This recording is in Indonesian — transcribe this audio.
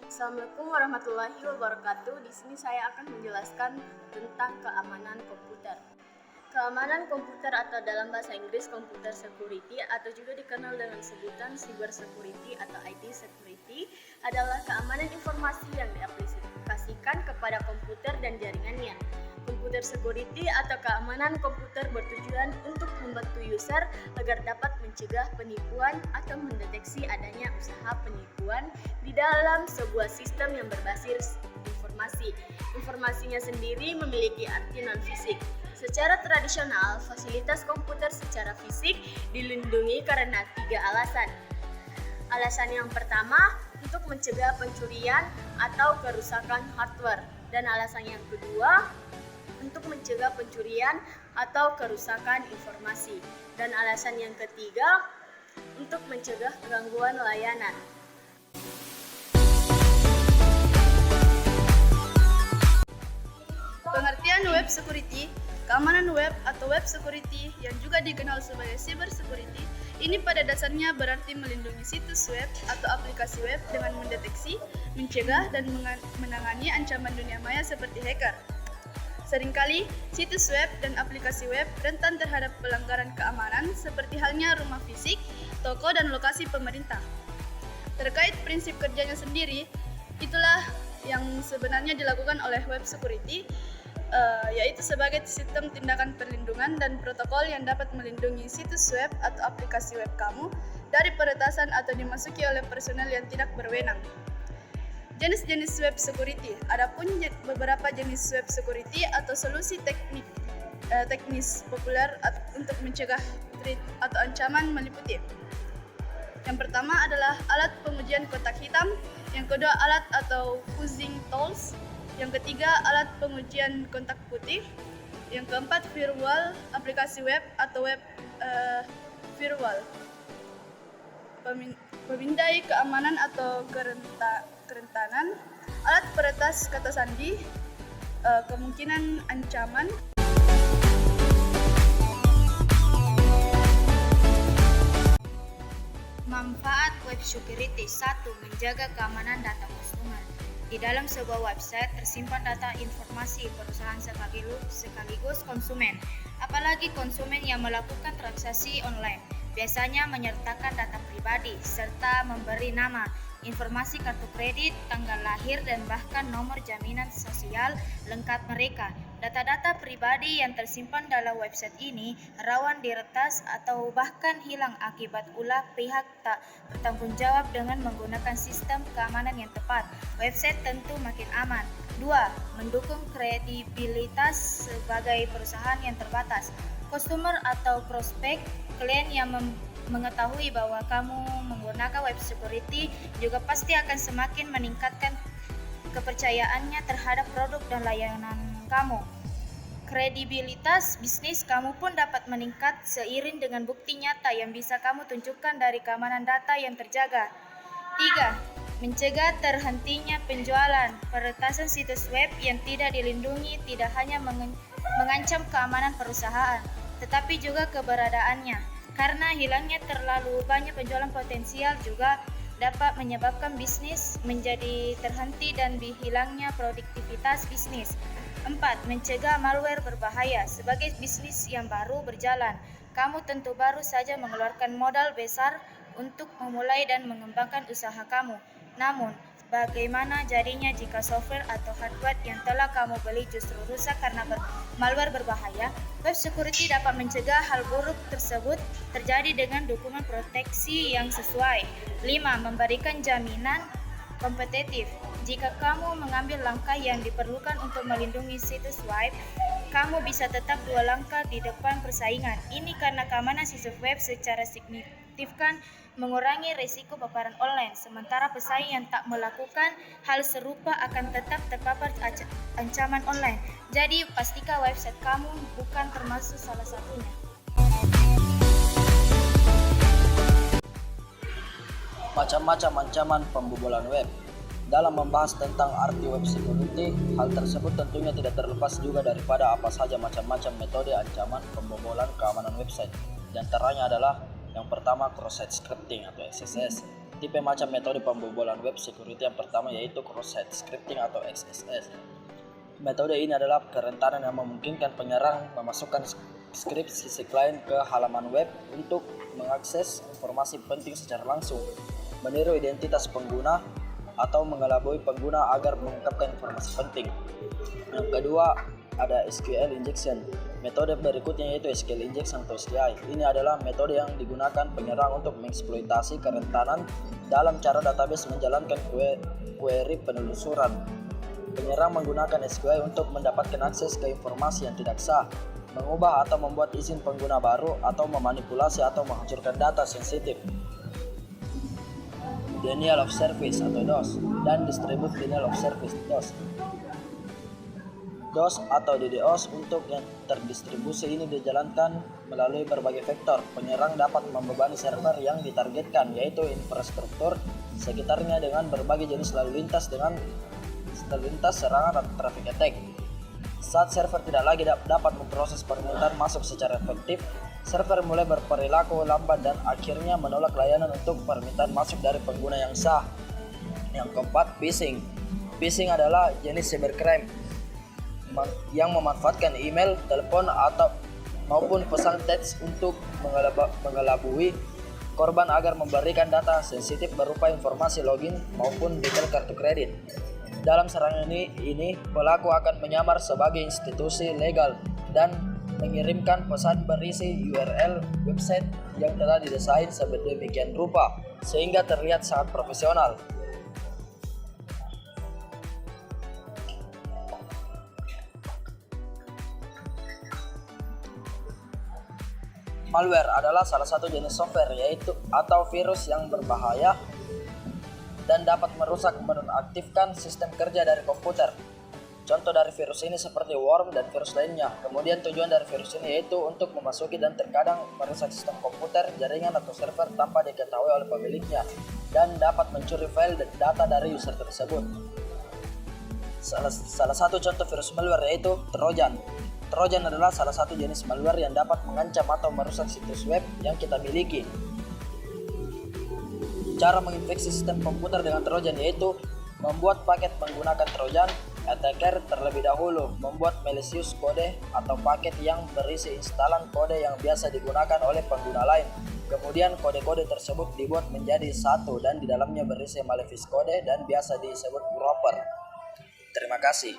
Assalamualaikum warahmatullahi wabarakatuh. Di sini saya akan menjelaskan tentang keamanan komputer. Keamanan komputer atau dalam bahasa Inggris computer security atau juga dikenal dengan sebutan cyber security atau IT security adalah keamanan informasi yang diaplikasikan kepada komputer dan jaringannya. Computer security atau keamanan komputer bertujuan untuk membantu user agar dapat mencegah penipuan atau mendeteksi adanya usaha penipuan di dalam sebuah sistem yang berbasis informasi. Informasinya sendiri memiliki arti non-fisik. Secara tradisional, fasilitas komputer secara fisik dilindungi karena 3 alasan. Alasan yang pertama, untuk mencegah pencurian atau kerusakan hardware. Dan alasan yang kedua, untuk mencegah pencurian atau kerusakan informasi. Dan alasan yang ketiga, untuk mencegah gangguan layanan. Pengertian web security, keamanan web atau web security yang juga dikenal sebagai cyber security, ini pada dasarnya berarti melindungi situs web atau aplikasi web dengan mendeteksi, mencegah, dan menangani ancaman dunia maya seperti hacker. Seringkali, situs web dan aplikasi web rentan terhadap pelanggaran keamanan seperti halnya rumah fisik, toko, dan lokasi pemerintah. Terkait prinsip kerjanya sendiri, itulah yang sebenarnya dilakukan oleh web security, yaitu sebagai sistem tindakan perlindungan dan protokol yang dapat melindungi situs web atau aplikasi web kamu dari peretasan atau dimasuki oleh personel yang tidak berwenang. Jenis-jenis web security. Adapun beberapa jenis web security atau solusi teknis populer untuk mencegah threat atau ancaman meliputi. Yang pertama adalah alat pengujian kotak hitam, yang kedua alat atau fuzzing tools, yang ketiga alat pengujian kontak putih, yang keempat firewall, aplikasi web atau web firewall. Pemindai keamanan atau kerentanan, alat peretas kata sandi, kemungkinan ancaman. Manfaat web security. 1. Menjaga keamanan data konsumen. Di dalam sebuah website tersimpan data informasi perusahaan sekaligus konsumen, apalagi konsumen yang melakukan transaksi online. Biasanya menyertakan data pribadi, serta memberi nama, informasi kartu kredit, tanggal lahir, dan bahkan nomor jaminan sosial lengkap mereka. Data-data pribadi yang tersimpan dalam website ini rawan diretas atau bahkan hilang akibat ulah pihak tak bertanggung jawab dengan menggunakan sistem keamanan yang tepat. Website tentu makin aman. 2. Mendukung kredibilitas sebagai perusahaan yang terbatas. Customer atau prospek klien yang mengetahui bahwa kamu menggunakan web security juga pasti akan semakin meningkatkan kepercayaannya terhadap produk dan layanan kamu. Kredibilitas bisnis kamu pun dapat meningkat seiring dengan bukti nyata yang bisa kamu tunjukkan dari keamanan data yang terjaga. 3. Mencegah terhentinya penjualan. Peretasan situs web yang tidak dilindungi tidak hanya mengancam keamanan perusahaan, tetapi juga keberadaannya. Karena hilangnya terlalu banyak penjualan potensial juga dapat menyebabkan bisnis menjadi terhenti dan hilangnya produktivitas bisnis. 4. Mencegah malware berbahaya. Sebagai bisnis yang baru berjalan, kamu tentu baru saja mengeluarkan modal besar untuk memulai dan mengembangkan usaha kamu. Namun, bagaimana jadinya jika software atau hardware yang telah kamu beli justru rusak karena malware berbahaya? Web security dapat mencegah hal buruk tersebut terjadi dengan dukungan proteksi yang sesuai. 5. Memberikan jaminan kompetitif. Jika kamu mengambil langkah yang diperlukan untuk melindungi situs web, kamu bisa tetap 2 langkah di depan persaingan. Ini karena keamanan situs web secara signifikan mengurangi risiko paparan online, sementara pesaing yang tak melakukan hal serupa akan tetap terpapar ancaman online. Jadi, pastikan website kamu bukan termasuk salah satunya. Macam-macam ancaman pembobolan web. Dalam membahas tentang arti web security, hal tersebut tentunya tidak terlepas juga daripada apa saja macam-macam metode ancaman pembobolan keamanan website. Di antaranya adalah yang pertama cross-site scripting atau XSS. Tipe macam metode pembobolan web security yang pertama yaitu cross-site scripting atau XSS. Metode ini adalah kerentanan yang memungkinkan penyerang memasukkan skrip sisi klien ke halaman web untuk mengakses informasi penting secara langsung, meniru identitas pengguna, atau mengelabui pengguna agar mengungkapkan informasi penting. Yang kedua, ada SQL injection. Metode berikutnya yaitu SQL injection atau SQI. Ini adalah metode yang digunakan penyerang untuk mengeksploitasi kerentanan dalam cara database menjalankan query penelusuran. Penyerang menggunakan SQI untuk mendapatkan akses ke informasi yang tidak sah, mengubah atau membuat izin pengguna baru, atau memanipulasi atau menghancurkan data sensitif. Denial of Service atau DOS dan Distribute Denial of Service DOS. DOS atau DDoS untuk yang terdistribusi ini dijalankan melalui berbagai vektor. Penyerang dapat membebani server yang ditargetkan, yaitu infrastruktur sekitarnya dengan berbagai jenis lalu lintas serangan atau traffic attack. Saat server tidak lagi dapat memproses permintaan masuk secara efektif, server mulai berperilaku lambat dan akhirnya menolak layanan untuk permintaan masuk dari pengguna yang sah. Yang keempat, phishing. Phishing adalah jenis cybercrime yang memanfaatkan email, telepon, maupun pesan teks untuk mengelabui korban agar memberikan data sensitif berupa informasi login maupun detail kartu kredit. Dalam serangan ini pelaku akan menyamar sebagai institusi legal dan mengirimkan pesan berisi URL website yang telah didesain sedemikian rupa sehingga terlihat sangat profesional. Malware adalah salah satu jenis software atau virus yang berbahaya dan dapat merusak menonaktifkan sistem kerja dari komputer. Contoh dari virus ini seperti worm dan virus lainnya. Kemudian tujuan dari virus ini yaitu untuk memasuki dan terkadang merusak sistem komputer, jaringan atau server tanpa diketahui oleh pemiliknya dan dapat mencuri file dan data dari user tersebut. Salah satu contoh virus malware yaitu Trojan. Trojan adalah salah satu jenis malware yang dapat mengancam atau merusak situs web yang kita miliki. Cara menginfeksi sistem komputer dengan Trojan yaitu membuat paket menggunakan Trojan. Attacker terlebih dahulu membuat malicious kode atau paket yang berisi instalan kode yang biasa digunakan oleh pengguna lain. Kemudian kode-kode tersebut dibuat menjadi satu dan di dalamnya berisi malicious kode dan biasa disebut wrapper. Terima kasih.